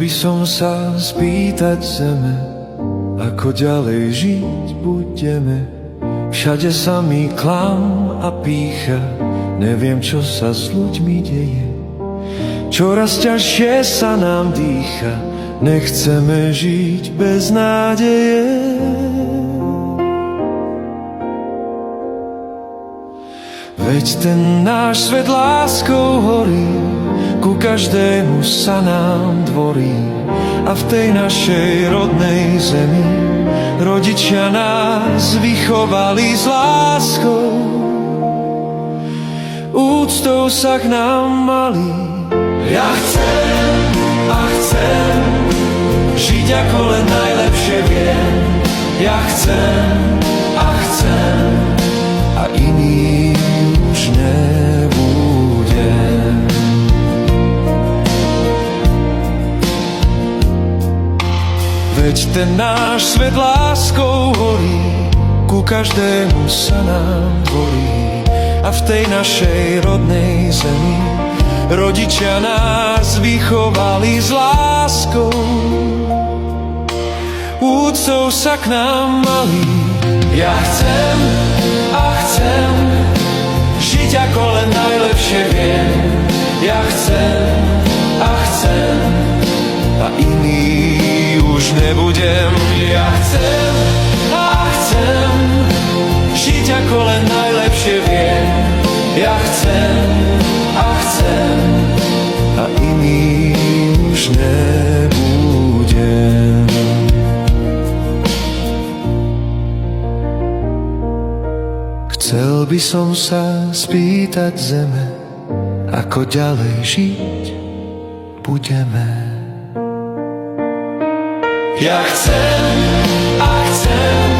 by som sa spýtať zeme, ako ďalej žiť budeme. Všade samý klam a pýcha, neviem, čo sa s ľuďmi deje. Čoraz ťažšie sa nám dýcha, nechceme žiť bez nádeje. Veď ten náš svet láskou horí, ku každému sa nám dvorí. A v tej našej rodnej zemi rodičia nás vychovali s láskou. Úctou sa k nám mali. Ja chcem a chcem žiť ako len najlepšie viem. Ja chcem a chcem a iný už nebudem. Veď ten náš svet láskou horí, ku každému sa nám dvorí. A v tej našej rodnej zemi rodičia nás vychovali s láskou. Úctou sa k nám mali. Ja chcem a chcem žiť ako len najlepšie viem. Ja chcem a chcem a iný už nebudem. Ja chcem a chcem žiť ako len najlepšie viem. Ja chcem a chcem a iný už nebudem. Chcel by som sa spýtať zeme, ako ďalej žiť budeme. Ja chcem a chcem